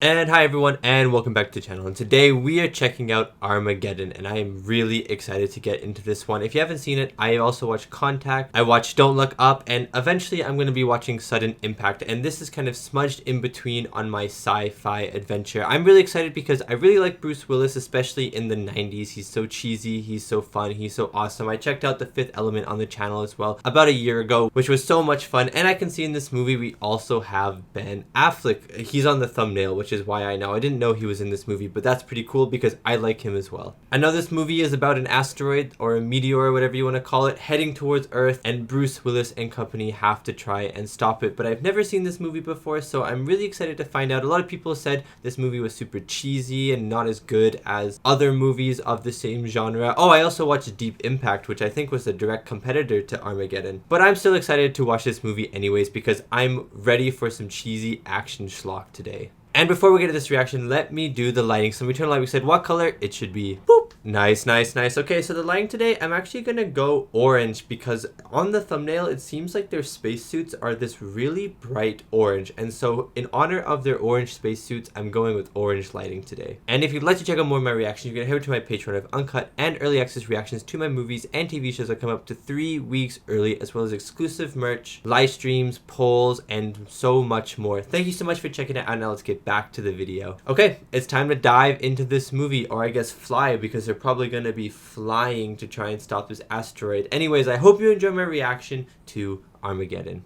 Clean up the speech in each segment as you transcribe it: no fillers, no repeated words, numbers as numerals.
And hi everyone, and welcome back to the channel, and today we are checking out Armageddon, and I am really excited to get into this one. If you haven't seen it, I also watched Contact, I watched Don't Look Up, and eventually I'm going to be watching Sudden Impact, and this is kind of smudged in between on my sci-fi adventure. I'm really excited because I really like Bruce Willis, especially in the 90s. He's so cheesy, he's so fun, he's so awesome. I checked out The Fifth Element on the channel as well about a year ago, which was so much fun, and I can see in this movie we also have Ben Affleck. He's on the thumbnail, which is why I know. I didn't know he was in this movie, but that's pretty cool because I like him as well. I know this movie is about an asteroid or a meteor or whatever you want to call it heading towards Earth, and Bruce Willis and company have to try and stop it, but I've never seen this movie before, so I'm really excited to find out. A lot of people said this movie was super cheesy and not as good as other movies of the same genre. Oh, I also watched Deep Impact, which I think was a direct competitor to Armageddon, but I'm still excited to watch this movie anyways because I'm ready for some cheesy action schlock today. And before we get to this reaction, let me do the lighting. So we turn light, we said what color? It should be boop. Nice, nice, nice. Okay, so the lighting today, I'm actually gonna go orange because on the thumbnail, it seems like their spacesuits are this really bright orange. And so in honor of their orange spacesuits, I'm going with orange lighting today. And if you'd like to check out more of my reactions, you can head over to my Patreon. I have uncut and early access reactions to my movies and TV shows that come up to 3 weeks early, as well as exclusive merch, live streams, polls, and so much more. Thank you so much for checking it out. Now let's get back to the video. Okay, it's time to dive into this movie, or I guess fly, because they're probably going to be flying to try and stop this asteroid. Anyways, I hope you enjoy my reaction to Armageddon.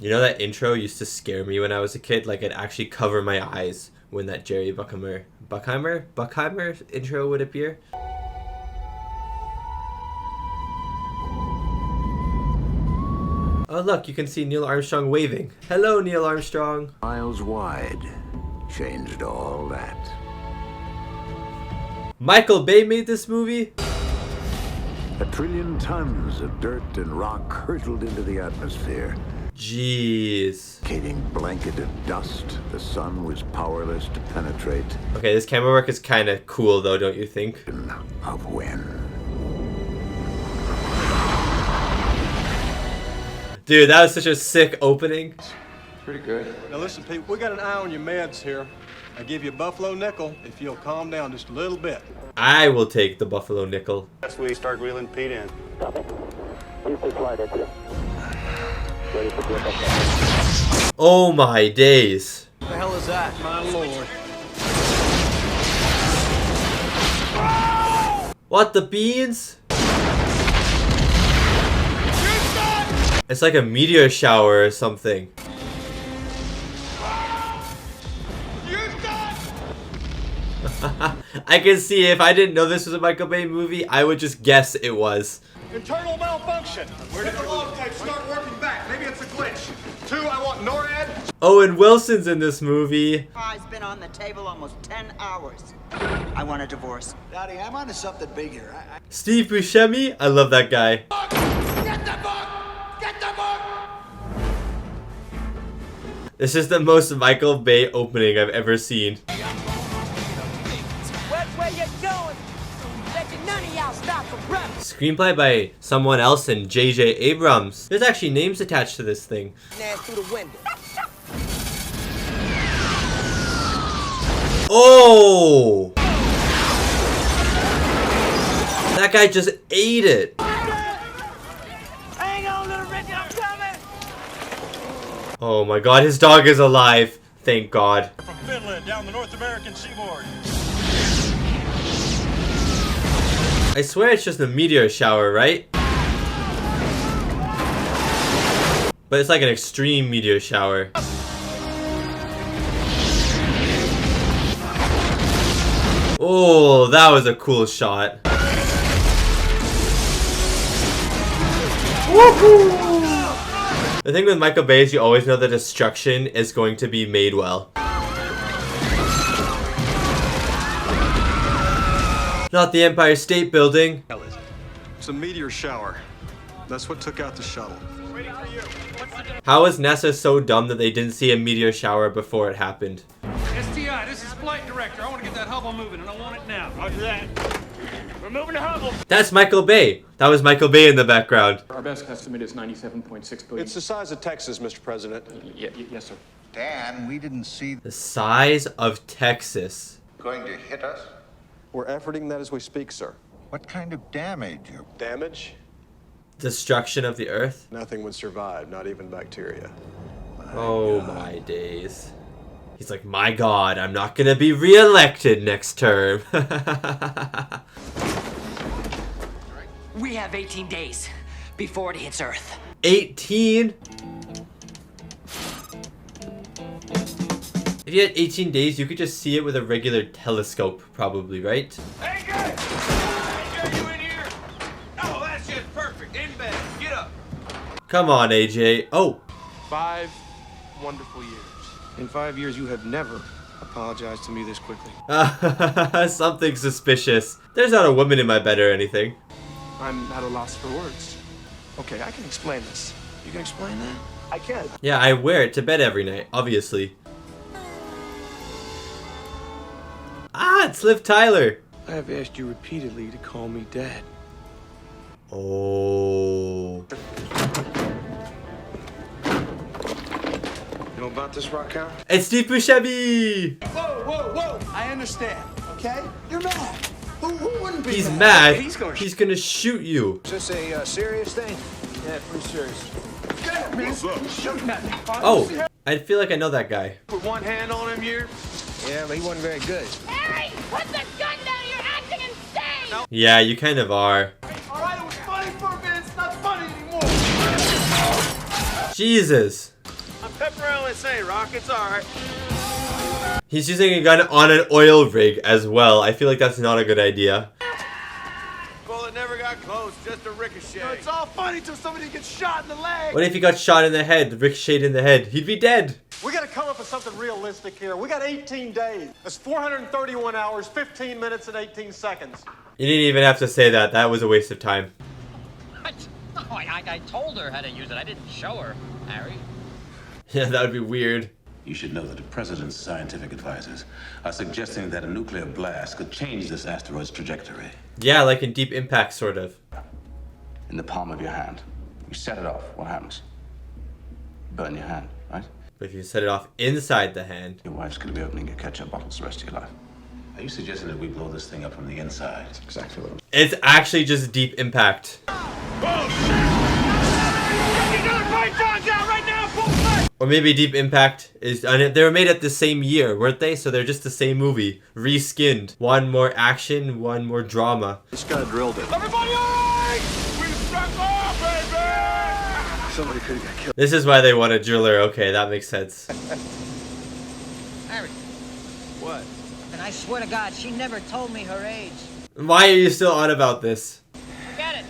You know, that intro used to scare me when I was a kid. Like, I'd actually cover my eyes when that Jerry Bruckheimer intro would appear. Oh look, you can see Neil Armstrong waving. Hello, Neil Armstrong. Miles wide, changed all that. Michael Bay made this movie? 1 trillion tons of dirt and rock hurtled into the atmosphere. Jeez. Casing blanketed dust the sun was powerless to penetrate. Okay, this camera work is kind of cool though, don't you think? Of when? Dude, that was such a sick opening. Pretty good. Now listen, people, we got an eye on your meds here. I give you a buffalo nickel if you'll calm down just a little bit. I will take the buffalo nickel. As we start reeling Pete in. Copy. Houston flight entry. Ready for takeoff. Oh my days. What the hell is that? My lord. What the beans? It's like a meteor shower or something. I can see if I didn't know this was a Michael Bay movie, I would just guess it was. Internal malfunction. Where did the log tape start working back? Maybe it's a glitch. 2, I want NORAD. Owen Wilson's in this movie. I've been on the table almost 10 hours. I want a divorce. Daddy, I'm onto something big here. Steve Buscemi? I love that guy. Get the book! Get the book! This is the most Michael Bay opening I've ever seen. Where you going? None of y'all stop for breath. Screenplay by someone else and J.J. Abrams. There's actually names attached to this thing. Through the window. Oh! That guy just ate it. Hang on, little Richard, I'm coming. Oh my god, his dog is alive. Thank God. From Finland down the North American seaboard. I swear it's just a meteor shower, right? But it's like an extreme meteor shower. Oh, that was a cool shot. Woohoo! The thing with Michael Bay is you always know the destruction is going to be made well. Not the Empire State Building. It's a meteor shower. That's what took out the shuttle. How is NASA so dumb that they didn't see a meteor shower before it happened? STI, this is flight director. I want to get that Hubble moving, and I want it now. Roger that. moving to Hubble. That's Michael Bay. That was Michael Bay in the background. Our best estimate is 97.6 billion. It's the size of Texas, Mr. President. Yes, sir. Dan, we didn't see The size of Texas. going to hit us. We're efforting that as we speak, sir. What kind of damage? Damage? Destruction of the earth. Nothing would survive, not even bacteria. Oh my days. He's like, my God, I'm not gonna be re-elected next term. We have 18 days before it hits Earth. 18? If you had 18 days, you could just see it with a regular telescope, probably, right? Hey, guys! AJ, you in here? Oh, that's just perfect. In bed. Get up. Come on, AJ. Oh. 5 wonderful years. In 5 years, you have never apologized to me this quickly. Something suspicious. There's not a woman in my bed or anything. I'm at a loss for words. Okay, I can explain this. You can explain that? I can. Yeah, I wear it to bed every night, obviously. Ah, it's Liv Tyler. I have asked you repeatedly to call me Dad. Oh. You know about this rock out? It's Steve Buscemi. Whoa, whoa, whoa. I understand, okay? You're mad. Who wouldn't be He's mad? mad. He's He's gonna shoot you. Is this a serious thing? Yeah, pretty serious. Get up, man. He's shooting at me. Oh, I feel like I know that guy. Put one hand on him here. Yeah, but he wasn't very good. Harry, put the gun down! You're acting insane! Yeah, you kind of are. All right, it was funny for a minute. It's not funny anymore. Jesus. I'm pepperoni say, Rock. It's all right. He's using a gun on an oil rig as well. I feel like that's not a good idea. Bullet never got close, just a ricochet. It's all funny till somebody gets shot in the leg. What if he got shot in the head, ricocheted in the head? He'd be dead. We got to come up with something realistic here. We got 18 days. That's 431 hours, 15 minutes, and 18 seconds. You didn't even have to say that. That was a waste of time. What? Oh, I told her how to use it. I didn't show her, Harry. Yeah, that would be weird. You should know that the president's scientific advisors are suggesting that a nuclear blast could change this asteroid's trajectory. Yeah, like in Deep Impact, sort of. In the palm of your hand. You set it off, what happens? Burn your hand, right? But if you set it off inside the hand. Your wife's gonna be opening your ketchup bottles the rest of your life. Are you suggesting that we blow this thing up from the inside? That's exactly what I'm... It's actually just Deep Impact. Or maybe Deep Impact is... They were made at the same year, weren't they? So they're just the same movie. Reskinned. One more action, one more drama. This guy drilled it. Everybody all right? We struck off, baby! Somebody could have got killed. This is why they want a driller. Okay, that makes sense. Harry. What? And I swear to God, she never told me her age. Why are you still on about this? Forget it.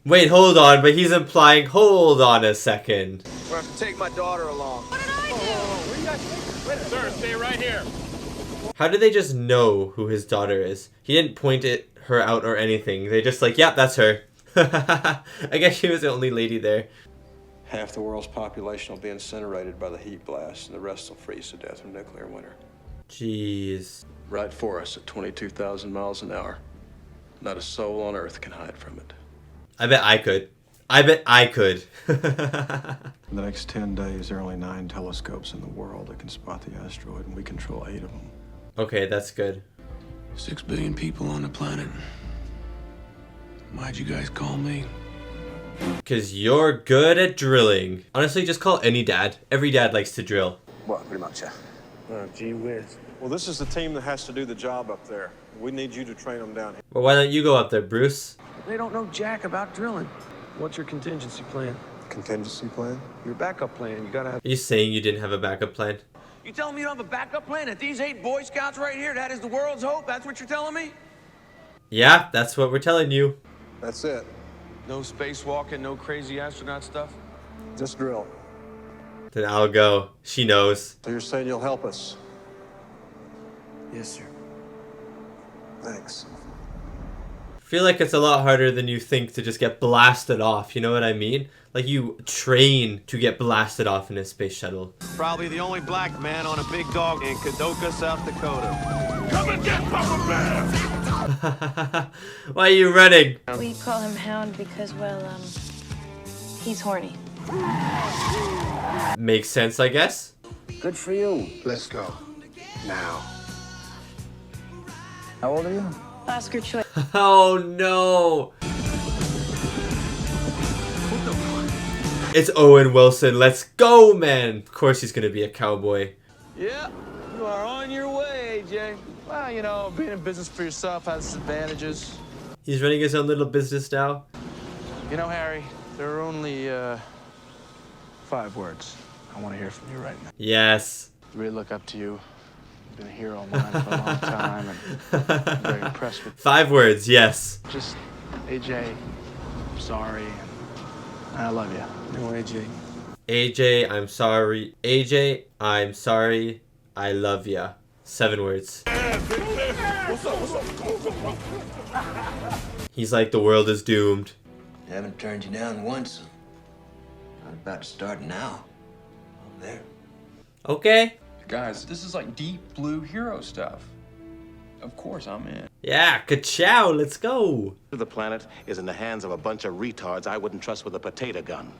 Wait, hold on, but he's implying, hold on a second. We'll have to take my daughter along. What did I do? Sir, stay right here. How did they just know who his daughter is? He didn't point her out or anything. They just like, yeah, that's her. I guess she was the only lady there. Half the world's population will be incinerated by the heat blast, and the rest will freeze to death from nuclear winter. Jeez. Right for us at 22,000 miles an hour. Not a soul on Earth can hide from it. I bet I could. I bet I could. In the next 10 days, there are only 9 telescopes in the world that can spot the asteroid, and we control 8 of them. Okay, that's good. 6 billion people on the planet. Why'd you guys call me? Because you're good at drilling. Honestly, just call any dad. Every dad likes to drill. Well, pretty much, yeah. Oh, gee whiz. Well, this is the team that has to do the job up there. We need you to train them down here. Well, why don't you go up there, Bruce? They don't know jack about drilling. What's your contingency plan? Contingency plan? Your backup plan. You gotta have... Are you saying you didn't have a backup plan? You telling me you don't have a backup plan? That these 8 Boy Scouts right here, that is the world's hope? That's what you're telling me? Yeah, that's what we're telling you. That's it. No spacewalking, no crazy astronaut stuff? Just drill. Then I'll go. She knows. So you're saying you'll help us? Yes, sir. Thanks. feel like it's a lot harder than you think to just get blasted off, you know what I mean? Like you train to get blasted off in a space shuttle. Probably the only black man on a big dog in Kadoka, South Dakota. Come and get Papa Bear! Why are you running? We call him Hound because, well, he's horny. Makes sense, I guess. Good for you. Let's go. Now. How old are you? Oscar choice. Oh no! It's Owen Wilson. Let's go, man! Of course he's gonna be a cowboy. Yeah, you are on your way, AJ. Well, you know, being in business for yourself has its advantages. He's running his own little business now. You know, Harry, there are only 5 words I want to hear from you right now. Yes. I really look up to you. You've been a hero of mine for a long time, and I'm very impressed with 5 words, yes. just AJ, I'm sorry, and I love you. No, AJ. AJ, I'm sorry. AJ, I'm sorry. I love ya. 7 words. He's like, the world is doomed. I haven't turned you down once. I'm about to start now. I'm there. Okay. Guys, this is like deep blue hero stuff. Of course I'm in. Yeah, ka-chow, let's go. The planet is in the hands of a bunch of retards I wouldn't trust with a potato gun.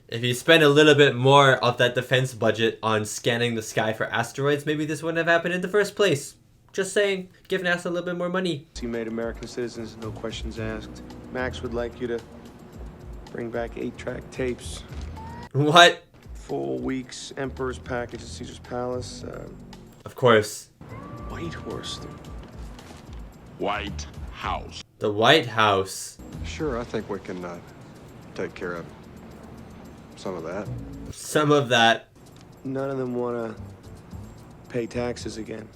If you spend a little bit more of that defense budget on scanning the sky for asteroids, maybe this wouldn't have happened in the first place. Just saying, give NASA a little bit more money. He made American citizens, no questions asked. Max would like you to bring back 8-track tapes. What? Full weeks, Emperor's package at Caesar's Palace. Of course. White Horse. White House. The White House. Sure, I think we can take care of some of that. Some of that. None of them want to pay taxes again.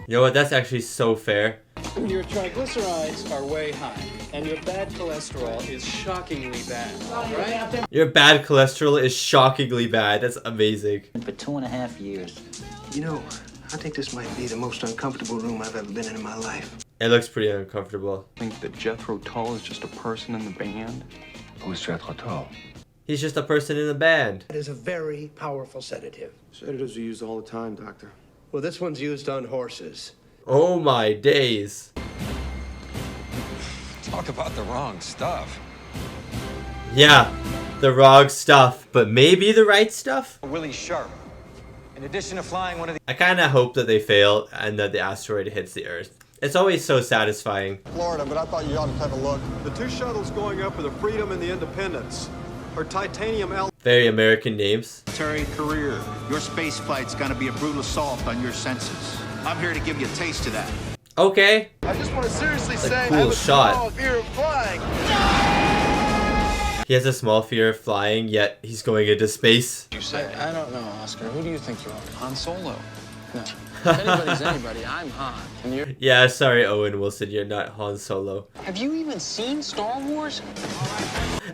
You know what? That's actually so fair. Your triglycerides are way high, and your bad cholesterol is shockingly bad, right? Your bad cholesterol is shockingly bad. That's amazing. For 2.5 years. You know, I think this might be the most uncomfortable room I've ever been in my life. It looks pretty uncomfortable. I think that Jethro Tull is just a person in the band. Who's Jethro Tull? He's just a person in a band. It is a very powerful sedative. Sedatives are used all the time, Doctor. Well, this one's used on horses. Oh my days. Talk about the wrong stuff. Yeah, the wrong stuff, but maybe the right stuff? Willie Sharp. In addition to flying one of the... I kind of hope that they fail and that the asteroid hits the Earth. It's always so satisfying. Florida, but I thought you ought to take a look. The 2 shuttles going up are the Freedom and the Independence. Or titanium L. Very American names. Terry Career, your space flight's gonna be a brutal assault on your senses. I'm here to give you a taste of that. Okay. I just want to seriously That's a say cool I have a shot. small fear of flying. He has a small fear of flying, yet he's going into space. You say? I don't know, Oscar. Who do you think you are? Han Solo. No. If anybody's anybody, I'm Han. And you're... Yeah, sorry, Owen Wilson, you're not Han Solo. Have you even seen Star Wars?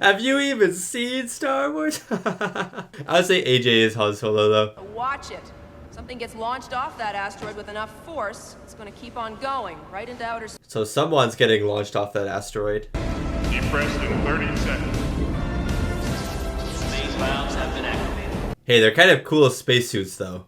Have you even seen Star Wars? I would say AJ is Han Solo, though. Watch it. Something gets launched off that asteroid with enough force, it's going to keep on going, right into outer space. So someone's getting launched off that asteroid. Depressed in 30 seconds. Space valves have been activated. Hey, they're kind of cool spacesuits, though.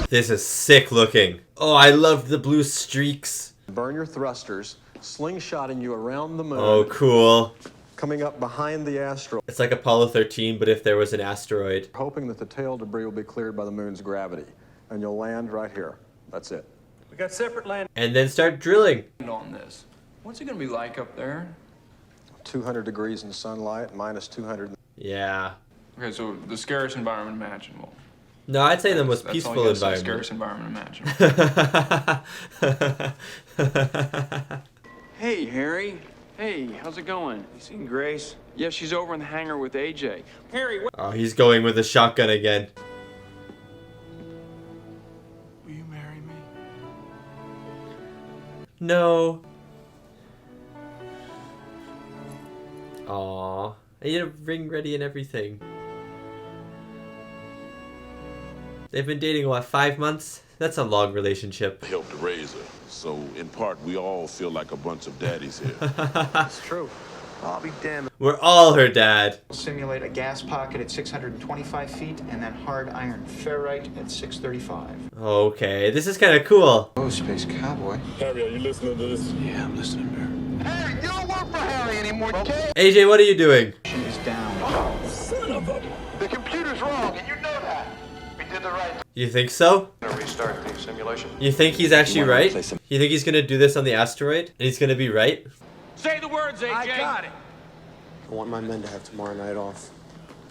This is sick looking. Oh, I love the blue streaks. Burn your thrusters, slingshotting you around the moon. Oh, cool. Coming up behind the asteroid. It's like Apollo 13, but if there was an asteroid. Hoping that the tail debris will be cleared by the moon's gravity. And you'll land right here. That's it. We got separate land And then start drilling. on this. What's it going to be like up there? 200 degrees in sunlight, minus 200. Yeah. Okay, so the scariest environment imaginable. No, I'd say the most That's peaceful all you gotta say, environment. scariest environment imaginable. Hey, Harry. Hey, how's it going? You seen Grace? Yeah, she's over in the hangar with AJ. Harry, what? Oh, he's going with a shotgun again. Will you marry me? No. Aww. I need a ring ready and everything. They've been dating, what, 5 months? That's a long relationship. Helped raise her. So, in part, we all feel like a bunch of daddies here. It's true. I'll be damned. We're all her dad. Simulate a gas pocket at 625 feet and then hard iron ferrite at 635. Okay, this is kind of cool. Oh, Space Cowboy. Harry, are you listening to this? Yeah, I'm listening, Bear. Harry, you don't work for Harry anymore, okay? AJ, what are you doing? Is down. Oh, son of a... The computer's wrong, and you know that. We did the right. You think so? Restart the simulation. You think he's actually right? You think he's gonna do this on the asteroid? And he's gonna be right? Say the words, AJ. I got it. I want my men to have tomorrow night off.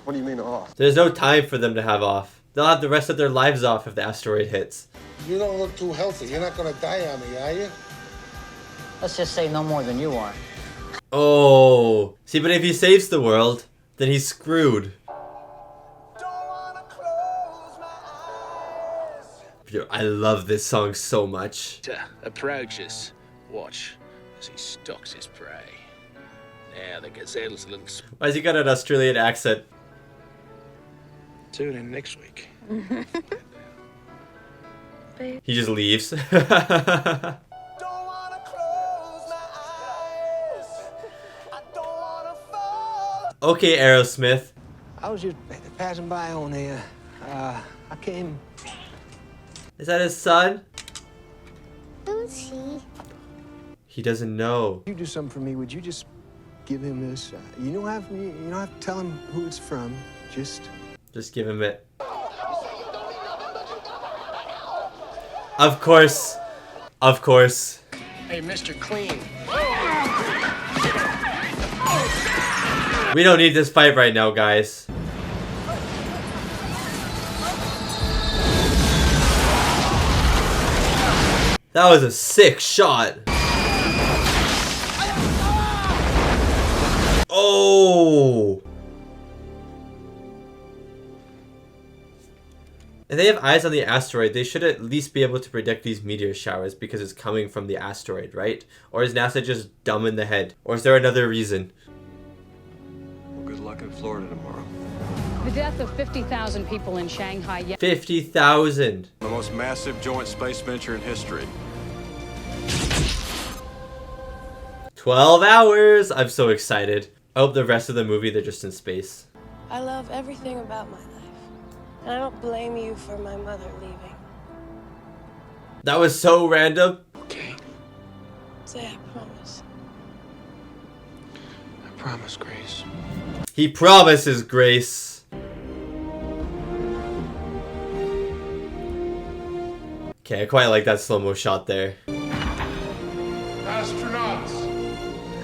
What do you mean off? There's no time for them to have off. They'll have the rest of their lives off if the asteroid hits. You don't look too healthy. You're not gonna die on me, are you? Let's just say no more than you are. Oh. See, but if he saves the world, then he's screwed. Yo, I love this song so much. Approaches. Watch as he stalks his prey. Now the gazelle's a little... Why has he got an Australian accent? Tune in next week. He just leaves. Okay, Aerosmith. I was just passing by on there. I came... Is that his son? Who's he? He doesn't know. You do something for me, would you just give him this? You don't have to tell him who it's from. Just give him it. Of course. Of course. Hey, Mr. Clean. We don't need this fight right now, guys. That was a sick shot. Oh. If they have eyes on the asteroid, they should at least be able to predict these meteor showers because it's coming from the asteroid, right? Or is NASA just dumb in the head? Or is there another reason? Well, good luck in Florida tomorrow. The death of 50,000 people in Shanghai. 50,000. The most massive joint space venture in history. 12 hours. I'm so excited. I hope the rest of the movie they're just in space. I love everything about my life. And I don't blame you for my mother leaving. That was so random. Okay. Say I promise. I promise, Grace. He promises, Grace. Okay, I quite like that slow-mo shot there. Astronauts.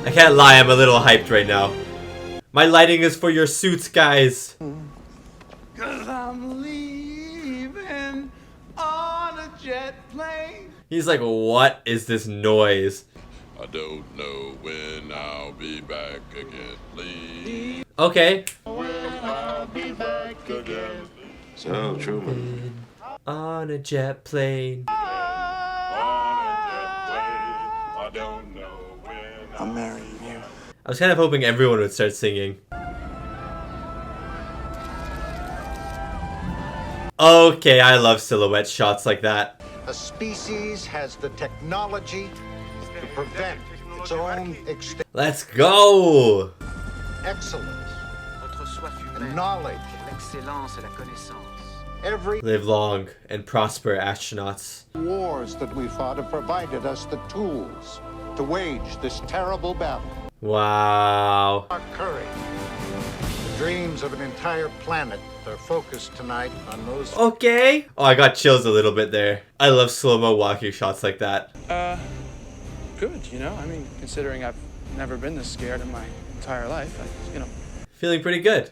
I can't lie, I'm a little hyped right now. My lighting is for your suits, guys. 'Cause I'm leaving on a jet plane. He's like, what is this noise? I don't know when I'll be back again, please. Okay. When I'll be back again. So, Truman. On a jet plane. I don't know when I'm marrying you. I was kind of hoping everyone would start singing. Okay, I love silhouette shots like that. A species has the technology to prevent its own extinction. Let's go! Excellence and knowledge. Every Live long and prosper, astronauts. wars that we fought have provided us the tools to wage this terrible battle. Wow. Our courage, the dreams of an entire planet are focused tonight on those. Okay. Oh, I got chills a little bit there. I love slow-mo walking shots like that. Good, you know? I mean, considering I've never been this scared in my entire life, you know. Feeling pretty good.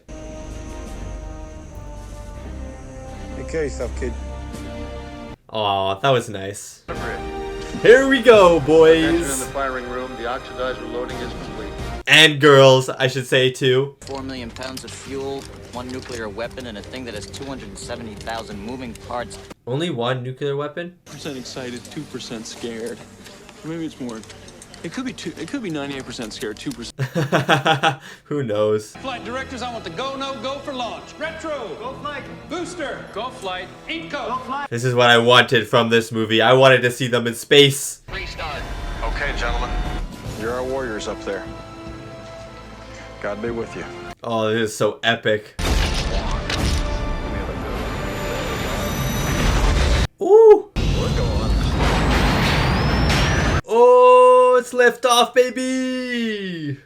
Take care of yourself, kid. Aw, that was nice. Here we go, In the boys. firing room, the oxidizer loading is complete. And girls, I should say too. 4 million pounds of fuel, 1 nuclear weapon, and a thing that has 270,000 moving parts. Only one nuclear weapon? 1% excited, 2% scared. Maybe it's more It could be 98% scared, 2%. Who knows? Flight directors, I want the go, no, go for launch. Retro. Go flight. Booster. Go flight. Inco. Go flight. This is what I wanted from this movie. I wanted to see them in space. Restart. Okay, gentlemen. You're our warriors up there. God be with you. Oh, this is so epic. Ooh! Oh, it's liftoff, baby!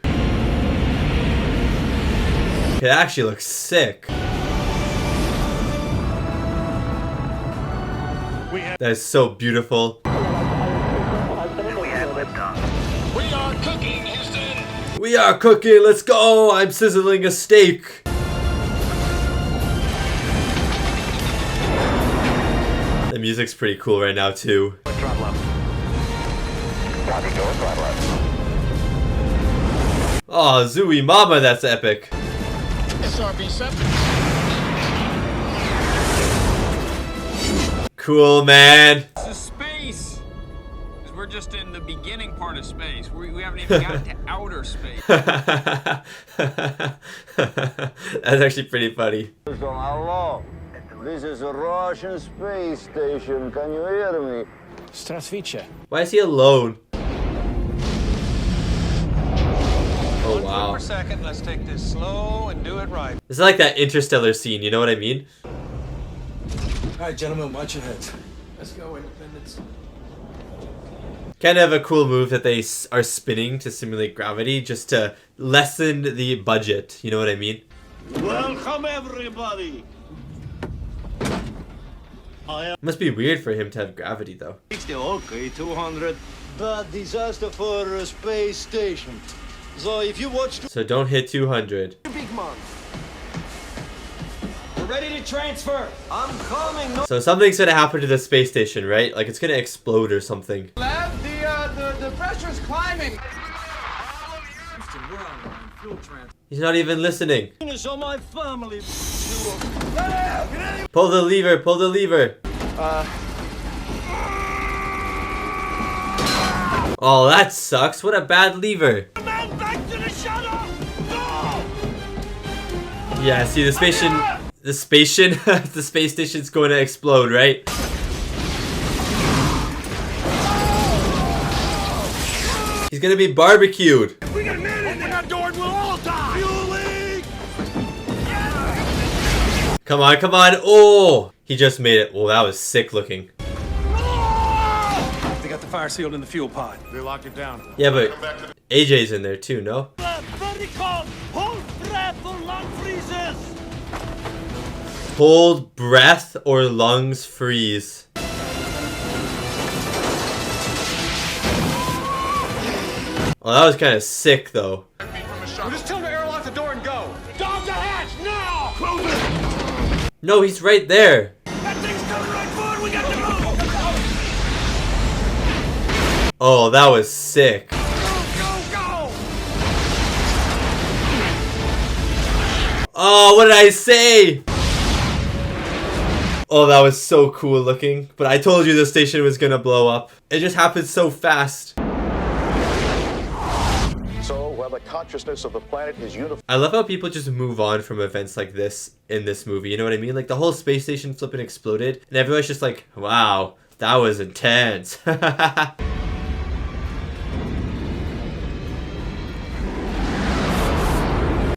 It actually looks sick. That is so beautiful. We have liftoff. We are cooking, Houston. We are cooking, let's go! I'm sizzling a steak. The music's pretty cool right now too. Oh, Zooey Mama, that's epic. Cool, man. This is space. Because we're just in the beginning part of space. We haven't even gotten to outer space. That's actually pretty funny. Hello. This is a Russian space station. Can you hear me? Why is he alone? Oh wow. Per second. Let's take this slow and do it right. It's like that Interstellar scene, you know what I mean? Alright, gentlemen, watch your heads. Let's go, Independence. Kind of a cool move that they are spinning to simulate gravity just to lessen the budget, you know what I mean? Welcome, everybody. Must be weird for him to have gravity though. Okay, 200. Bad disaster for a space station. So if you watch... So don't hit 200. Big man. We're ready to transfer. I'm coming. No So something's gonna happen to the space station, right? Like it's gonna explode or something. Lab, the pressure's climbing. He's not even listening. on my family. Pull the lever, pull the lever. Oh, that sucks. What a bad lever. Man, back to the shuttle. No! Yeah, see the space station's going to explode, right? He's gonna be barbecued. We got a man in there. Open that door and we'll all die. Fueling. Come on, come on. Oh, he just made it. Oh, that was sick looking. They got the fire sealed in the fuel pod. They locked it down. Yeah, but AJ's in there too, no? Very cold. Hold breath or lung freezes. Hold breath or lungs freeze. Oh, that was kind of sick though. We'll just tell him to airlock the door and go. Dog the hatch now! Close it! No, he's right there. That thing's coming right forward. We got to move. Oh, that was sick. Go, go, go. Oh, what did I say? Oh, that was so cool looking. But I told you the station was gonna blow up. It just happened so fast. So, while the consciousness of the planet is unified... I love how people just move on from events like this in this movie. You know what I mean? Like the whole space station flipping exploded. And everyone's just like, wow, that was intense.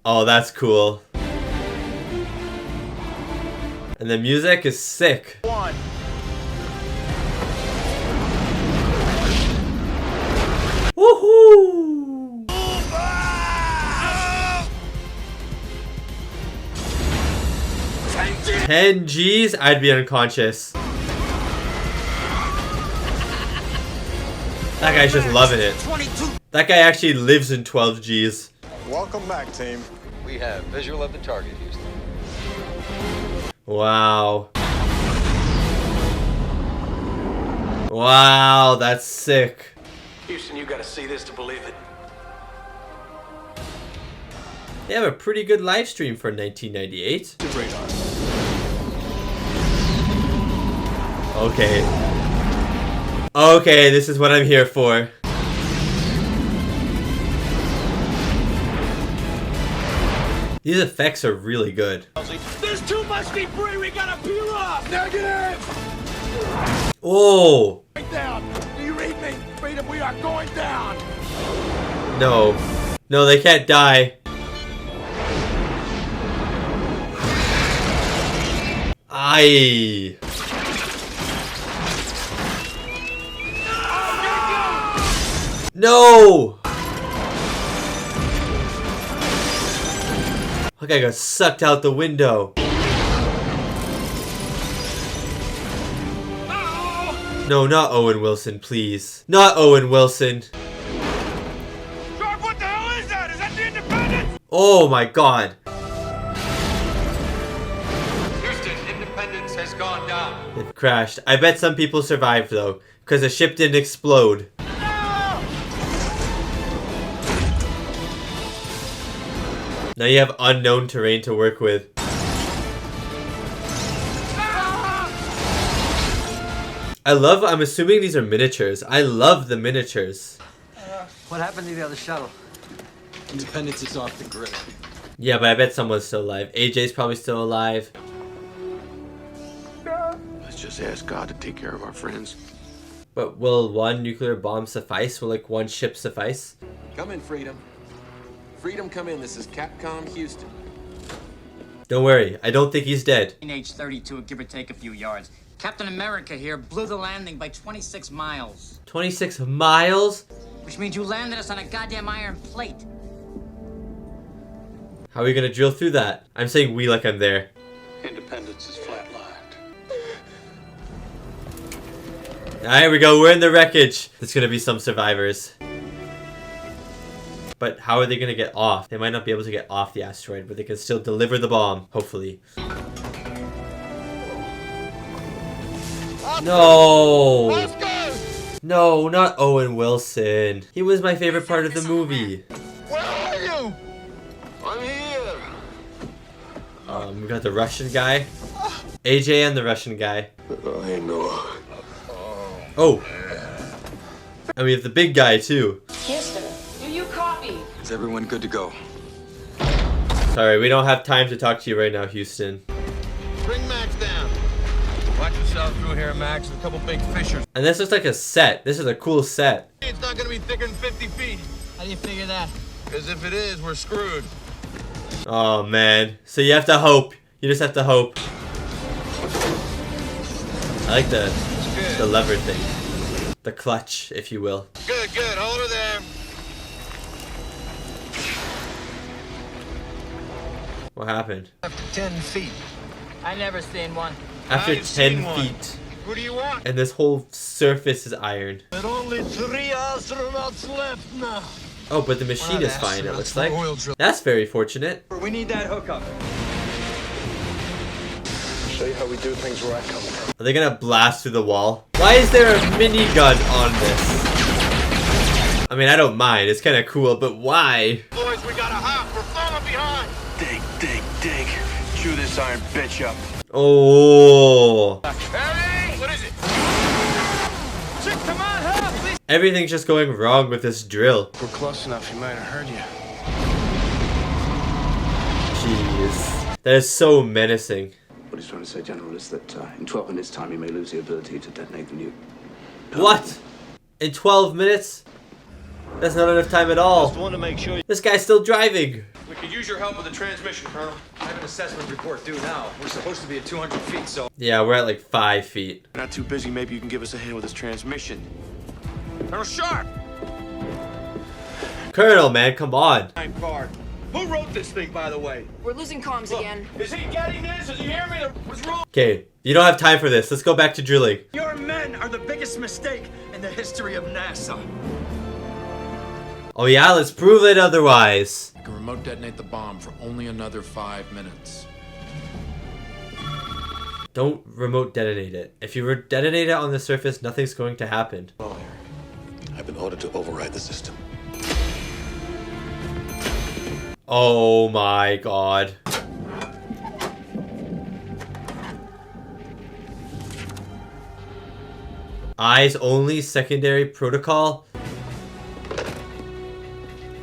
Oh, that's cool. And the music is sick. One. Woohoo! 10 G's, I'd be unconscious. That guy's just loving it. That guy actually lives in 12 G's. Welcome back, team. We have visual of the target, Houston. Wow. Wow, that's sick. Houston, you gotta see this to believe it. They have a pretty good live stream for 1998. Okay. Okay, this is what I'm here for. These effects are really good. There's too much debris. We gotta peel off. Negative. Oh! Right down. Do you read me? Freedom, we are going down. No. No, they can't die. Aye. No! Look, I got sucked out the window. No, not Owen Wilson, please. Not Owen Wilson. Sharp, what the hell is that? Is that the Independence? Oh my god. Houston, Independence has gone down. It crashed. I bet some people survived though, because the ship didn't explode. Now you have unknown terrain to work with. I'm assuming these are miniatures. I love the miniatures. What happened to the other shuttle? Independence is off the grid. Yeah, but I bet someone's still alive. AJ's probably still alive. Let's just ask God to take care of our friends. But will one nuclear bomb suffice? Will like one ship suffice? Come in, Freedom. Freedom, come in. This is Capcom Houston. Don't worry, I don't think he's dead. Age 32, give or take a few yards. Captain America here blew the landing by 26 miles. 26 miles? Which means you landed us on a goddamn iron plate. How are we gonna drill through that? I'm saying we like I'm there. Independence is flatlined. Alright, we go. We're in the wreckage. There's gonna be some survivors. But how are they gonna get off? They might not be able to get off the asteroid, but they can still deliver the bomb, hopefully. No! No, not Owen Wilson. He was my favorite part of the movie. Where are you? I'm here. We got the Russian guy. AJ and the Russian guy. I know. Oh! And we have the big guy too. Houston, do you copy? Is everyone good to go? Sorry, we don't have time to talk to you right now, Houston. Bring Max down. Watch yourself through here, Max. A couple big fishers. And this looks like a set. This is a cool set. It's not gonna be thicker than 50 feet. How do you figure that? Because if it is, we're screwed. Oh man. So you have to hope. You just have to hope. I like the lever thing. The clutch, if you will. Good, good. Hold her there. What happened? After 10 feet. I never seen one. After I've 10 seen one. feet. What do you want? And this whole surface is iron. There are only 3 astronauts left now. Oh, but the machine is fine, it looks like. That's very fortunate. We need that hookup. Show you how we do things where I come from. Are they gonna blast through the wall? Why is there a minigun on this? I mean, I don't mind. It's kind of cool, but why? Boys, we gotta hop. We're falling behind. Dig, dig, dig. Chew this iron bitch up. Oh. Harry! What is it? Chick, come on, help, please. Everything's just going wrong with this drill. We're close enough, he might have heard you. Jeez. That is so menacing. What he's trying to say, General, is that in 12 minutes' time you may lose the ability to detonate the nuke. What? In 12 minutes? That's not enough time at all. Just want to make sure. This guy's still driving. We could use your help with the transmission, Colonel. I have an assessment report due now. We're supposed to be at 200 feet, so... Yeah, we're at like 5 feet. Not too busy, maybe you can give us a hand with this transmission. Colonel Sharp! Colonel, man, come on. Card. Who wrote this thing, by the way? We're losing comms again. Is he getting this? Does he hear me? What's wrong? Okay, you don't have time for this. Let's go back to drilling. Your men are the biggest mistake in the history of NASA. Oh yeah, let's prove it otherwise. I can remote detonate the bomb for only another 5 minutes. Don't remote detonate it. If you detonate it on the surface, nothing's going to happen. I've been ordered to override the system. Oh my god. Eyes only secondary protocol?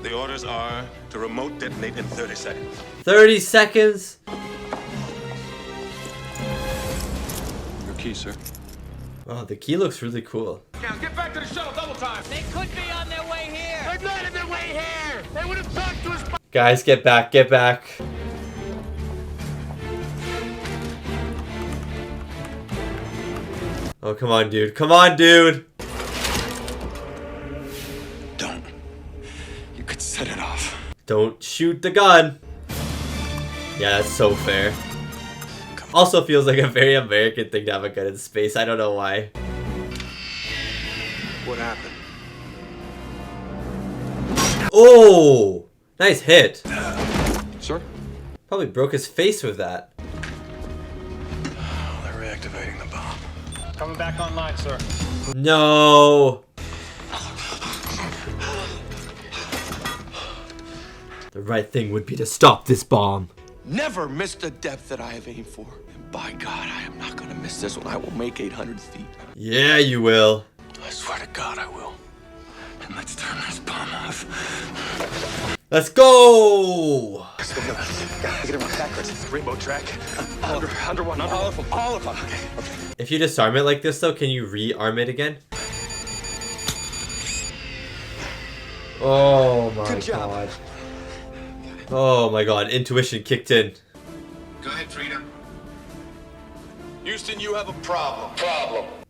The orders are The remote detonate in 30 seconds. 30 seconds? Your key, sir. Oh, the key looks really cool. Now get back to the shuttle double time. They could be on their way here. They're not on their way here. They would have talked to us. Guys, get back, get back. Oh, come on, dude. Come on, dude. Don't. You could set it off. Don't shoot the gun. Yeah, that's so fair. Also feels like a very American thing to have a gun in space. I don't know why. What happened? Oh! Nice hit. Sir? Probably broke his face with that. They're reactivating the bomb. Coming back online, sir. No! The right thing would be to stop this bomb. Never miss the depth that I have aimed for. And by God, I am not gonna miss this one. I will make 800 feet. Yeah, you will. I swear to God, I will. And let's turn this bomb off. Let's go! Let's go. Get him backwards. Rainbow track. Under one. All of them. All of them. Okay. If you disarm it like this, though, can you rearm it again? Oh my god. Oh my god, intuition kicked in. Go ahead, Freedom. Houston, you have a problem.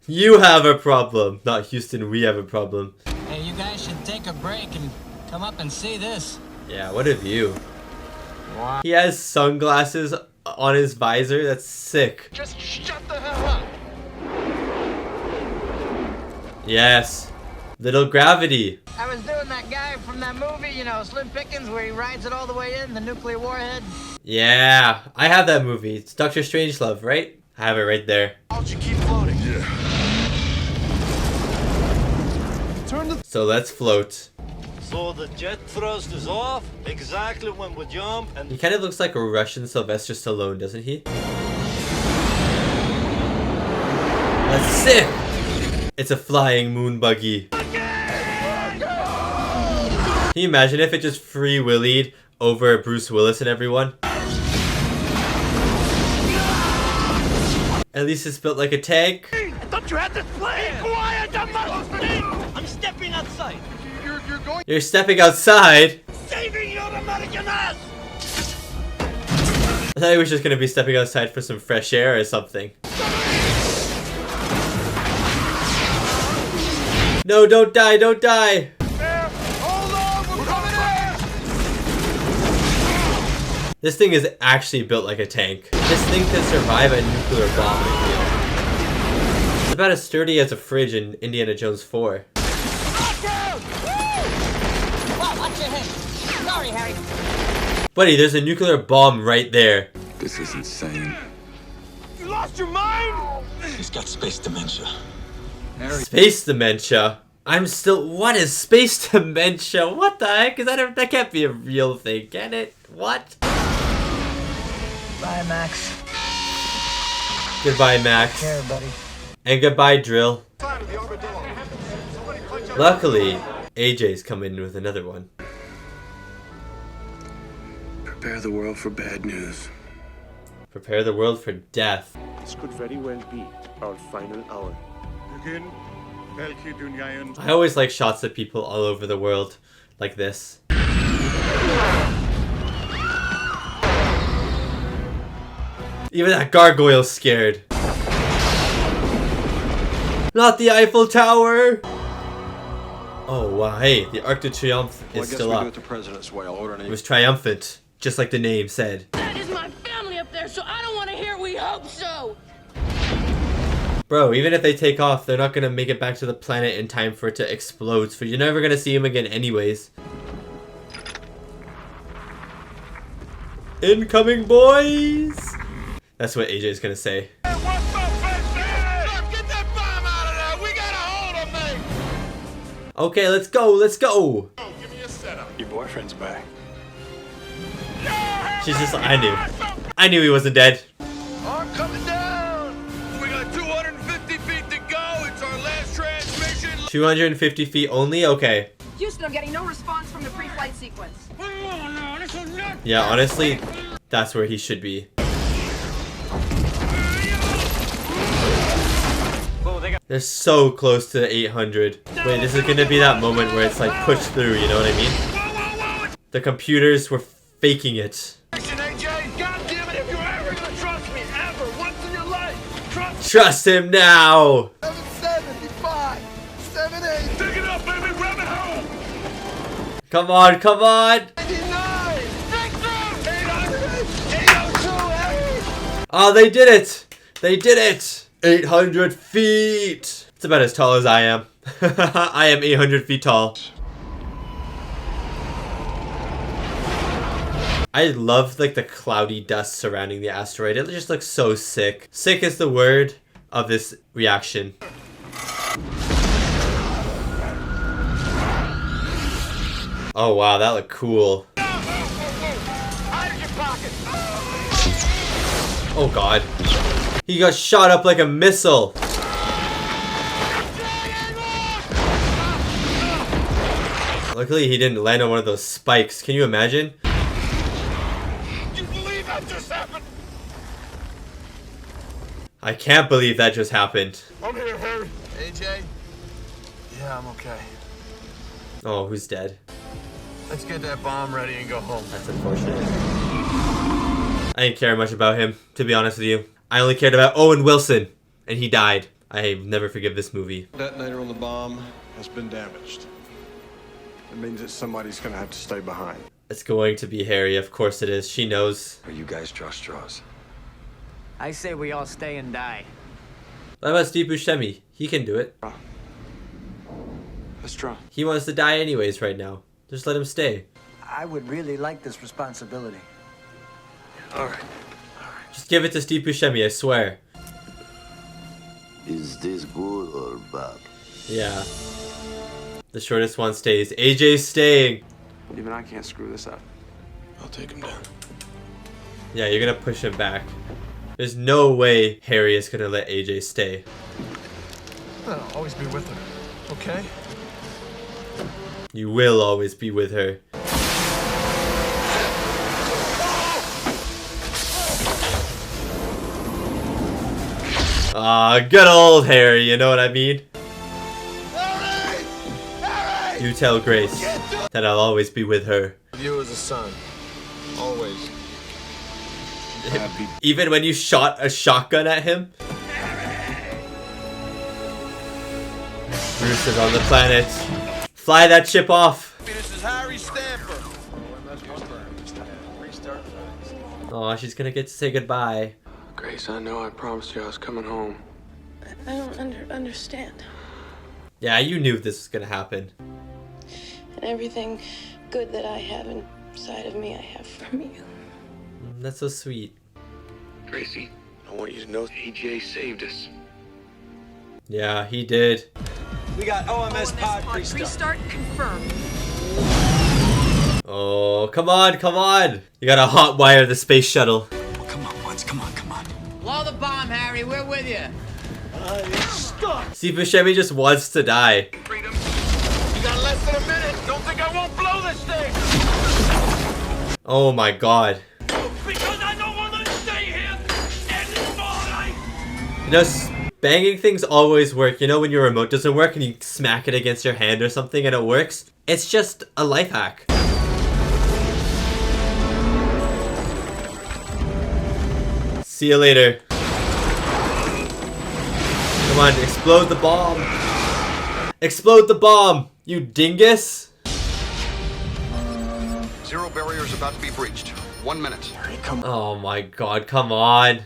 You have a problem. Not Houston, we have a problem. Hey, you guys should take a break and come up and see this. Yeah, what a view. Wow. He has sunglasses on his visor. That's sick. Just shut the hell up. Yes. Little gravity. I was doing that guy from that movie, you know, Slim Pickens, where he rides it all the way in, the nuclear warhead. Yeah, I have that movie. It's Dr. Strangelove, right? I have it right there. How'd you keep floating? Yeah. So let's float. So the jet thrust is off exactly when we jump, and He kind of looks like a Russian Sylvester Stallone, doesn't he? That's sick! It's a flying moon buggy. Can you imagine if it just free willied over Bruce Willis and everyone? At least it's built like a tank. I thought you had this plan. Be quiet, I'm stepping outside. You're going. You're stepping outside? Saving your American ass. I thought he was just gonna be stepping outside for some fresh air or something. No, don't die, don't die! Hold on, we're coming in. This thing is actually built like a tank. This thing can survive a nuclear bomb, I feel. It's about as sturdy as a fridge in Indiana Jones 4. Well, watch your head. Sorry, Harry. Buddy, there's a nuclear bomb right there. This is insane. You lost your mind? He's got space dementia. Space dementia? I'm still... What is space dementia? What the heck? That can't be a real thing, can it? What? Bye, Max. Goodbye, Max. Take care, buddy. And goodbye, Drill. Luckily, AJ's come in with another one. Prepare the world for bad news. Prepare the world for death. This could very well be our final hour. I always like shots of people all over the world like this. Even that gargoyle's scared. Not the Eiffel Tower! Oh wow, hey, the Arc de Triomphe is still up. Do it the president's way. I'll order an It was triumphant, just like the name said. That is my family up there, so I don't want to hear we hope so. Bro, even if they take off, they're not gonna make it back to the planet in time for it to explode, so you're never gonna see him again anyways. Incoming, boys! That's what AJ's gonna say. Hey, what's up, get that bomb out of there. We got a hold of me. Okay, let's go, let's go! Oh, give me a setup. Your boyfriend's back. She's just like, I knew he wasn't dead. I'm coming down. We got 250 feet to go. It's our last transmission. 250 feet only? Okay. Houston, I'm getting no response from the pre-flight sequence. No, this is not. Yeah, honestly, that's where he should be. They're so close to 800. Wait, this is gonna be that moment where it's like pushed through, you know what I mean? The computers were faking it. AJ, God damn it, if you're ever gonna trust me, ever, once in your life, Trust him now! 775, 78. Dig it up, baby, grab it home. Come on, come on! 99, Victor, 800, 802, Harry. Oh, they did it! They did it! 800 feet! It's about as tall as I am. I am 800 feet tall. I love like the cloudy dust surrounding the asteroid. It just looks so sick. Sick is the word of this reaction. Oh wow, that looked cool. Oh god. He got shot up like a missile. Luckily he didn't land on one of those spikes. Can you imagine? You believe that just happened? I can't believe that just happened. I'm here, Harry. AJ? Yeah, I'm okay. Oh, who's dead? Let's get that bomb ready and go home. That's unfortunate. I didn't care much about him, to be honest with you. I only cared about Owen Wilson, and he died. I never forgive this movie. Detonator on the bomb has been damaged. It means that somebody's gonna have to stay behind. It's going to be Harry, of course it is. She knows. Are you guys draw straws? I say we all stay and die. What about Steve Buscemi? He can do it. Let's draw. He wants to die anyways right now. Just let him stay. I would really like this responsibility. All right. Just give it to Steve Buscemi, I swear. Is this good or bad? Yeah. The shortest one stays. AJ's staying. Even I can't screw this up. I'll take him down. Yeah, you're gonna push him back. There's no way Harry is gonna let AJ stay. I'll always be with her, okay? You will always be with her. Good old Harry, you know what I mean? Harry! Harry! You tell Grace that I'll always be with her. You as a son. Always. Even when you shot a shotgun at him? Bruce is on the planet. Fly that ship off. This is Harry Stanford. Oh, she's gonna get to say goodbye. Grace, I know I promised you I was coming home. I don't understand. Yeah, you knew this was gonna happen. And everything good that I have inside of me, I have from you. That's so sweet. Gracie, I want you to know AJ saved us. Yeah, he did. We got OMS pod restart confirmed. Oh, come on, come on. You gotta hotwire the space shuttle. Come on, Watts, come on, come on. Blow the bomb, Harry. We're with you. Steve Buscemi just wants to die. Freedom. You got less than a minute. Don't think I won't blow this thing. Oh my god. Because I don't want to stay here anymore. You know, banging things always work. You know when your remote doesn't work and you smack it against your hand or something and it works? It's just a life hack. See you later. Come on, explode the bomb. Explode the bomb, you dingus. Zero barriers about to be breached. 1 minute. Harry, come on. Oh my god, come on.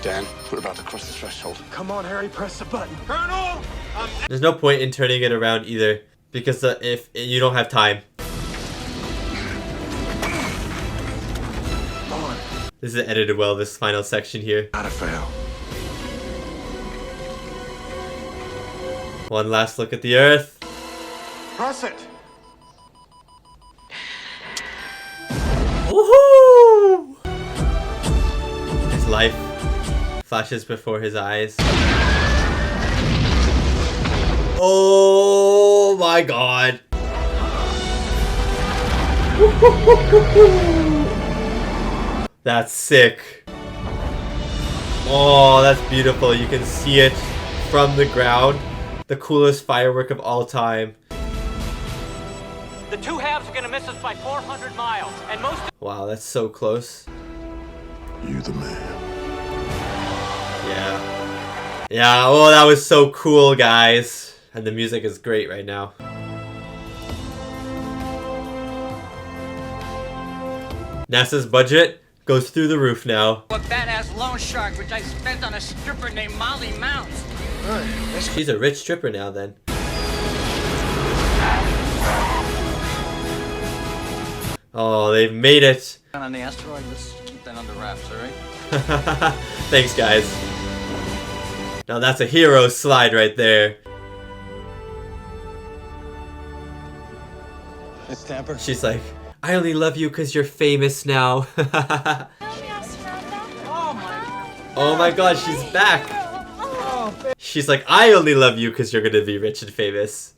Dan, we're about to cross the threshold. Come on, Harry, press the button. Colonel! There's no point in turning it around either, because if you don't have time. This is edited well, this final section here. Gotta fail. One last look at the Earth. Press it! Woohoo! His life flashes before his eyes. Oh my god. That's sick. Oh, that's beautiful. You can see it from the ground. The coolest firework of all time. The two halves are gonna miss us by 400 miles, and most. Wow, that's so close. You the man. Yeah. Yeah, oh, that was so cool, guys. And the music is great right now. NASA's budget goes through the roof now. What badass loan shark, which I spent on a stripper named Molly Mounts. She's a rich stripper now then. Oh, they've made it. On the asteroid, let's keep that under wraps, alright? Thanks, guys. Now that's a hero slide right there. Miss Tamper. She's like, I only love you because you're famous now. Oh my god, she's back. She's like, I only love you because you're gonna be rich and famous.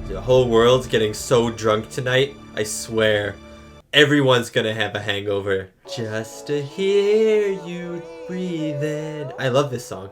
The whole world's getting so drunk tonight, I swear. Everyone's gonna have a hangover. Just to hear you breathing. I love this song.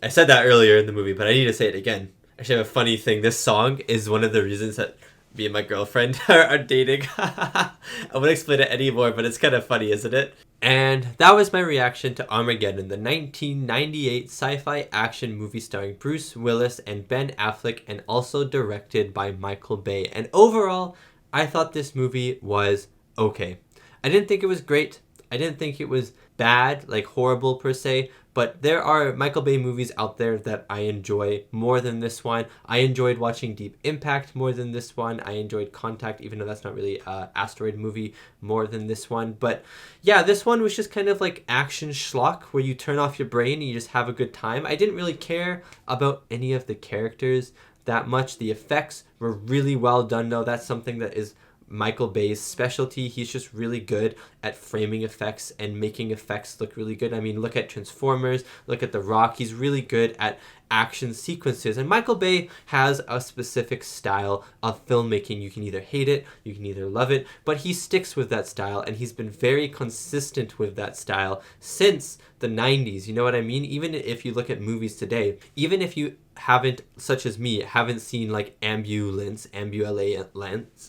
I said that earlier in the movie, but I need to say it again. Actually, I have a funny thing. This song is one of the reasons that me and my girlfriend are dating. I won't explain it anymore, but it's kind of funny, isn't it? And that was my reaction to Armageddon, the 1998 sci-fi action movie starring Bruce Willis and Ben Affleck, and also directed by Michael Bay. And overall, I thought this movie was okay. I didn't think it was great. I didn't think it was bad, like horrible per se, but there are Michael Bay movies out there that I enjoy more than this one. I enjoyed watching Deep Impact more than this one. I enjoyed Contact, even though that's not really an asteroid movie, more than this one. But yeah, this one was just kind of like action schlock where you turn off your brain and you just have a good time. I didn't really care about any of the characters that much. The effects were really well done though. That's something that is Michael Bay's specialty. He's just really good at framing effects and making effects look really good. I mean, look at Transformers, look at The Rock. He's really good at action sequences. And Michael Bay has a specific style of filmmaking. You can either hate it, you can either love it, but he sticks with that style, and he's been very consistent with that style since the 90s. You know what I mean? Even if you look at movies today, even if you haven't, such as me, haven't seen like Ambulance,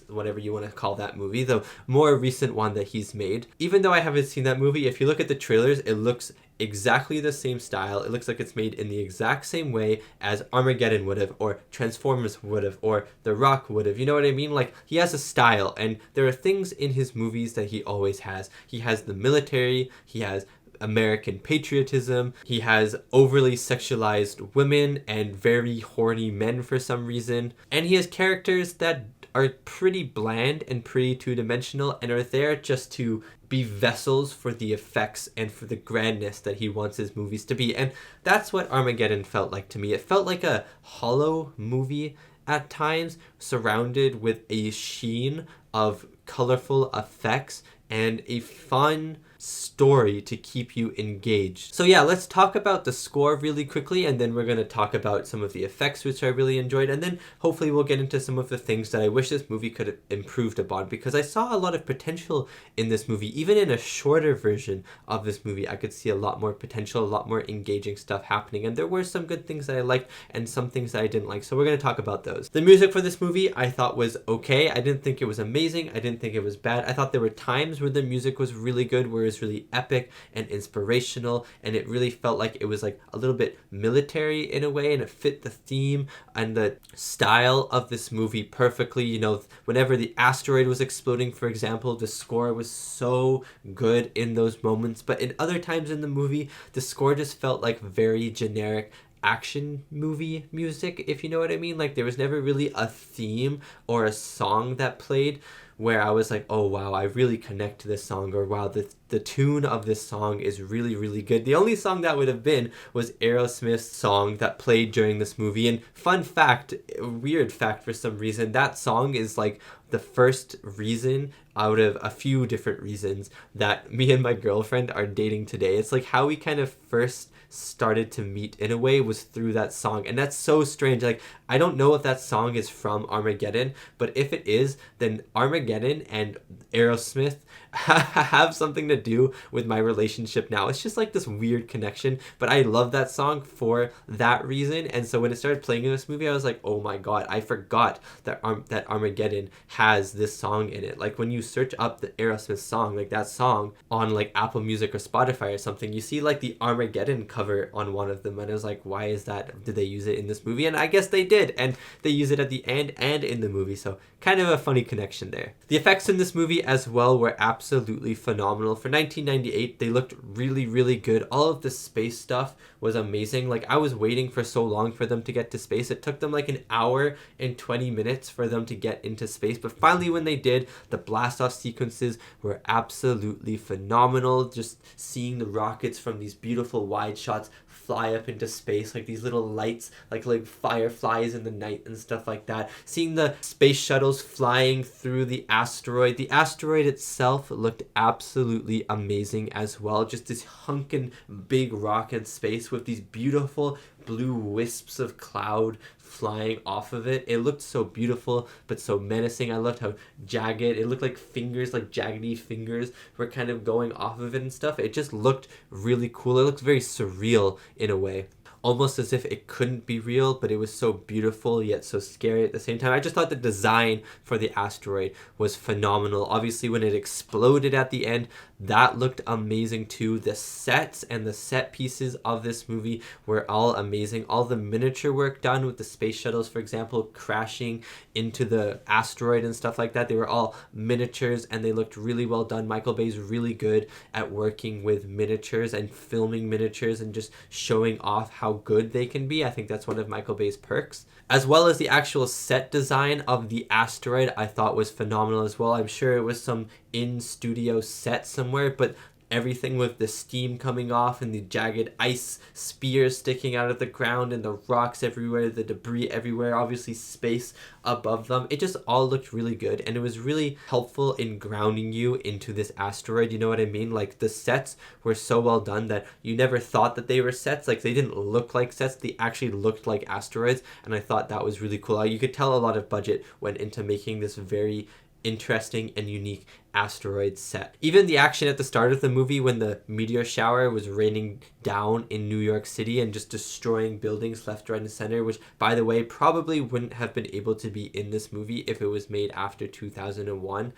whatever you want to call that movie, the more recent one that he's made. Even though I haven't seen that movie, if you look at the trailers, it looks exactly the same style. It looks like it's made in the exact same way as Armageddon would have, or Transformers would have, or The Rock would have. You know what I mean? Like, he has a style, and there are things in his movies that he always has. He has the military, he has American patriotism, he has overly sexualized women and very horny men for some reason, and he has characters that are pretty bland and pretty two-dimensional and are there just to be vessels for the effects and for the grandness that he wants his movies to be. And that's what Armageddon felt like to me. It felt like a hollow movie at times, surrounded with a sheen of colorful effects and a fun story to keep you engaged. So yeah, let's talk about the score really quickly, and then we're going to talk about some of the effects which I really enjoyed, and then hopefully we'll get into some of the things that I wish this movie could have improved upon, because I saw a lot of potential in this movie. Even in a shorter version of this movie, I could see a lot more potential, a lot more engaging stuff happening, and there were some good things that I liked and some things that I didn't like, so we're going to talk about those. The music for this movie I thought was okay. I didn't think it was amazing. I didn't think it was bad. I thought there were times where the music was really good, where it was really epic and inspirational, and it really felt like it was like a little bit military in a way, and it fit the theme and the style of this movie perfectly. You know, whenever the asteroid was exploding, for example, the score was so good in those moments, but in other times in the movie, the score just felt like very generic action movie music, if you know what I mean. Like, there was never really a theme or a song that played where I was like, oh wow, I really connect to this song, or wow, the tune of this song is really, really good. The only song that would have been was Aerosmith's song that played during this movie. And fun fact, weird fact for some reason, that song is like the first reason out of a few different reasons that me and my girlfriend are dating today. It's like how we kind of first started to meet in a way was through that song. And that's so strange. Like, I don't know if that song is from Armageddon, but if it is, then Armageddon and Aerosmith have something to do with my relationship now. It's just like this weird connection, but I love that song for that reason. And so when it started playing in this movie, I was like, oh my god, I forgot that that Armageddon has this song in it. Like when you search up the Aerosmith song, like that song on like Apple Music or Spotify or something, you see like the Armageddon cover on one of them, and I was like, why is that? Did they use it in this movie? And I guess they did, and they use it at the end and in the movie, so kind of a funny connection there. The effects in this movie as well were absolutely phenomenal. For 1998, they looked really, really good. All of the space stuff was amazing. Like, I was waiting for so long for them to get to space. It took them like an hour and 20 minutes for them to get into space, but finally when they did, the blast off sequences were absolutely phenomenal. Just seeing the rockets from these beautiful wide shots fly up into space, like these little lights, like fireflies in the night and stuff like that. Seeing the space shuttles flying through the asteroid. The asteroid itself looked absolutely amazing as well. Just this hunkin' big rock in space with these beautiful blue wisps of cloud flying off of it. It looked so beautiful but so menacing. I loved how jagged it looked, like fingers, like jaggedy fingers were kind of going off of it and stuff. It just looked really cool. It looked very surreal in a way, almost as if it couldn't be real, but it was so beautiful yet so scary at the same time. I just thought the design for the asteroid was phenomenal. Obviously when it exploded at the end, that looked amazing too. The sets and the set pieces of this movie were all amazing. All the miniature work done with the space shuttles, for example, crashing into the asteroid and stuff like that, they were all miniatures and they looked really well done. Michael Bay's really good at working with miniatures and filming miniatures and just showing off how good they can be. I think that's one of Michael Bay's perks. As well as the actual set design of the asteroid, I thought was phenomenal as well. I'm sure it was some in-studio set somewhere, but everything with the steam coming off and the jagged ice spears sticking out of the ground and the rocks everywhere, the debris everywhere, obviously space above them. It just all looked really good, and it was really helpful in grounding you into this asteroid. You know what I mean? Like, the sets were so well done that you never thought that they were sets. Like, they didn't look like sets, they actually looked like asteroids, and I thought that was really cool. You could tell a lot of budget went into making this very interesting and unique asteroid set. Even the action at the start of the movie when the meteor shower was raining down in New York City and just destroying buildings left, right, and center, which, by the way, probably wouldn't have been able to be in this movie if it was made after 2001.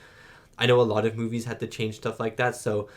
I know a lot of movies had to change stuff like that, so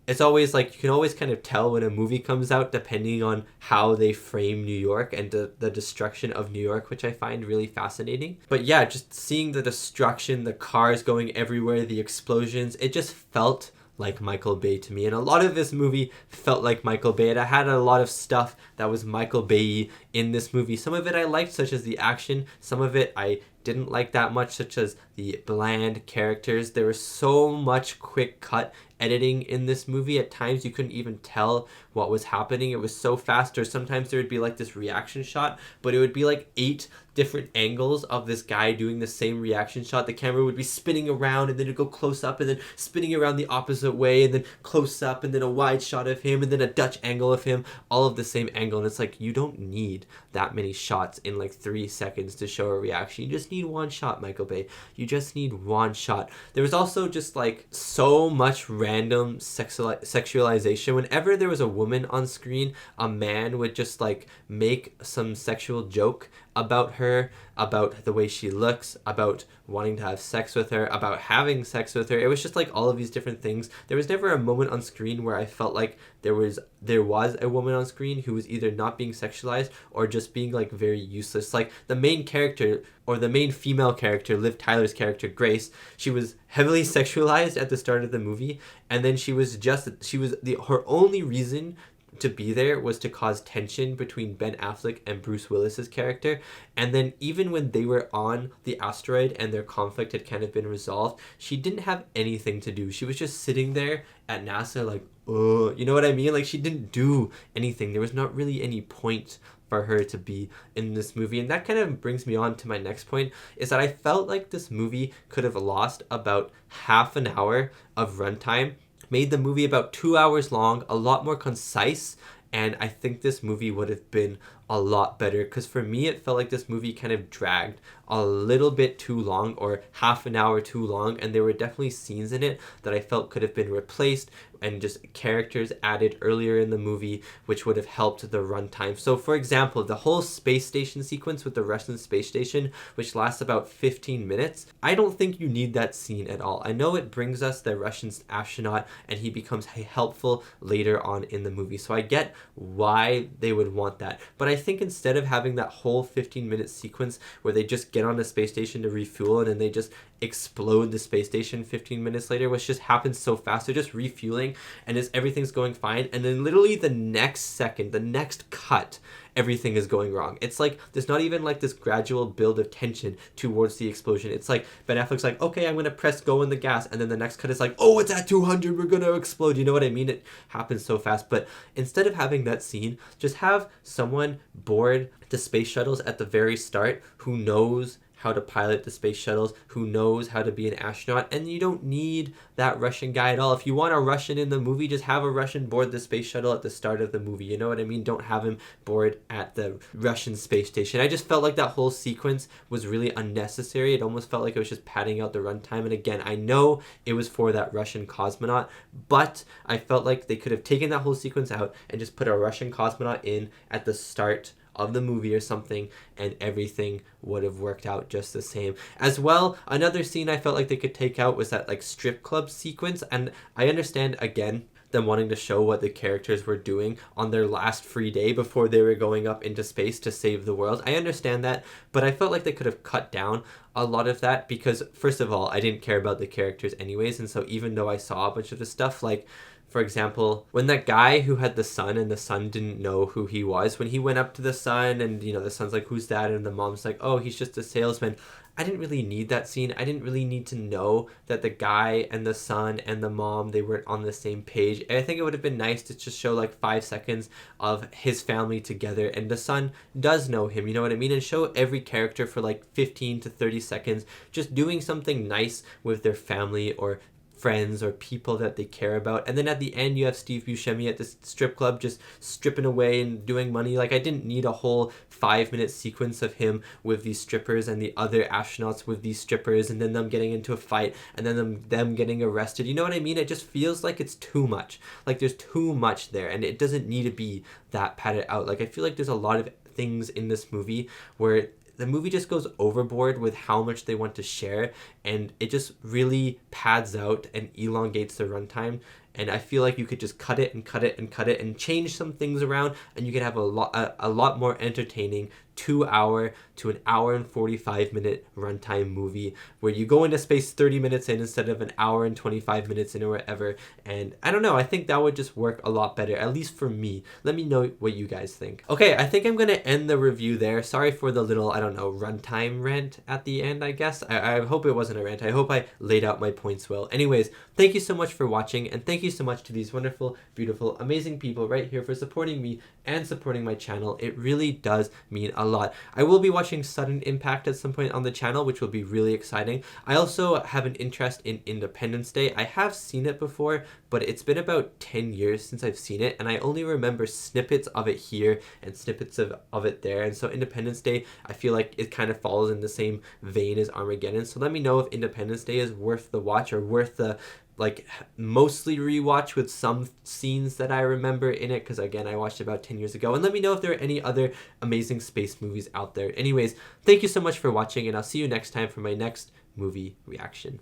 it's always like, you can always kind of tell when a movie comes out depending on how they frame New York and the destruction of New York, which I find really fascinating. But yeah, just seeing the destruction, the cars going everywhere, the explosions, it just felt like Michael Bay to me. And a lot of this movie felt like Michael Bay. And I had a lot of stuff that was Michael Bay in this movie. Some of it I liked, such as the action. Some of it I didn't like that much, such as the bland characters. There was so much quick cut editing in this movie. At times you couldn't even tell what was happening. It was so fast. Or sometimes there would be like this reaction shot, but it would be like 8 different angles of this guy doing the same reaction shot. The camera would be spinning around, and then it'd go close up, and then spinning around the opposite way, and then close up, and then a wide shot of him, and then a Dutch angle of him, all of the same angle. And it's like, you don't need that many shots in like 3 seconds to show a reaction. You just need one shot, Michael Bay. You just need one shot. There was also just like so much random sexualization. Whenever there was a woman on screen, a man would just like make some sexual joke about her, about the way she looks, about wanting to have sex with her, about having sex with her. It was just like all of these different things. There was never a moment on screen where I felt like there was a woman on screen who was either not being sexualized or just being like very useless. Like the main character, or the main female character, Liv Tyler's character, Grace, she was heavily sexualized at the start of the movie, and then her only reason to be there was to cause tension between Ben Affleck and Bruce Willis's character. And then even when they were on the asteroid and their conflict had kind of been resolved, she didn't have anything to do. She was just sitting there at NASA like, oh, you know what I mean? Like, she didn't do anything. There was not really any point for her to be in this movie. And that kind of brings me on to my next point, is that I felt like this movie could have lost about half an hour of runtime, made the movie about 2 hours long, a lot more concise, and I think this movie would have been a lot better, because for me it felt like this movie kind of dragged a little bit too long, or half an hour too long, and there were definitely scenes in it that I felt could have been replaced and just characters added earlier in the movie, which would have helped the runtime. So for example, the whole space station sequence with the Russian space station, which lasts about 15 minutes, I don't think you need that scene at all. I know it brings us the Russian astronaut and he becomes helpful later on in the movie, so I get why they would want that, but I think instead of having that whole 15-minute sequence where they just get on the space station to refuel and then they just explode the space station 15 minutes later, which just happens so fast, they're just refueling and everything's going fine, and then literally the next second, the next cut, everything is going wrong. It's like there's not even like this gradual build of tension towards the explosion. It's like Ben Affleck's like, okay, I'm gonna press go in the gas, and then the next cut is like, oh, it's at 200, we're gonna explode. You know what I mean? It happens so fast. But instead of having that scene, just have someone board the space shuttles at the very start who knows how to pilot the space shuttles, who knows how to be an astronaut, and you don't need that Russian guy at all. If you want a Russian in the movie, just have a Russian board the space shuttle at the start of the movie. You know what I mean? Don't have him board at the Russian space station. I just felt like that whole sequence was really unnecessary. It almost felt like it was just padding out the runtime. And again, I know it was for that Russian cosmonaut, but I felt like they could have taken that whole sequence out and just put a Russian cosmonaut in at the start of the movie or something, and everything would have worked out just the same. As well, another scene I felt like they could take out was that like strip club sequence, and I understand again them wanting to show what the characters were doing on their last free day before they were going up into space to save the world. I understand that, but I felt like they could have cut down a lot of that, because first of all, I didn't care about the characters anyways, and so even though I saw a bunch of the stuff, like for example, when that guy who had the son and the son didn't know who he was, when he went up to the son and, you know, the son's like, who's that? And the mom's like, oh, he's just a salesman. I didn't really need that scene. I didn't really need to know that the guy and the son and the mom, they weren't on the same page. And I think it would have been nice to just show like 5 seconds of his family together, and the son does know him, you know what I mean? And show every character for like 15 to 30 seconds just doing something nice with their family or friends or people that they care about. And then at the end you have Steve Buscemi at this strip club just stripping away and doing money. Like, I didn't need a whole 5-minute sequence of him with these strippers and the other astronauts with these strippers, and then them getting into a fight, and then them getting arrested. You know what I mean? It just feels like it's too much. Like, there's too much there, and it doesn't need to be that padded out. Like, I feel like there's a lot of things in this movie where the movie just goes overboard with how much they want to share, and it just really pads out and elongates the runtime. And I feel like you could just cut it and cut it and cut it and change some things around, and you could have a lot more entertaining 2-hour to 1 hour and 45-minute runtime movie where you go into space 30 minutes in instead of 1 hour and 25 minutes in or whatever. And I don't know, I think that would just work a lot better, at least for me. Let me know what you guys think. Okay, I think I'm gonna end the review there. Sorry for the little, I don't know, runtime rant at the end, I guess. I hope it wasn't a rant. I hope I laid out my points well. Anyways, thank you so much for watching, and thank you so much to these wonderful, beautiful, amazing people right here for supporting me and supporting my channel. It really does mean a lot. I will be watching Sudden Impact at some point on the channel, which will be really exciting. I also have an interest in Independence Day. I have seen it before, but it's been about 10 years since I've seen it, and I only remember snippets of it here and snippets of it there. And so Independence Day, I feel like it kind of falls in the same vein as Armageddon. So let me know if Independence Day is worth the watch, or worth the like mostly rewatch with some scenes that I remember in it, because again, I watched it about 10 years ago. And let me know if there are any other amazing space movies out there. Anyways, thank you so much for watching, and I'll see you next time for my next movie reaction.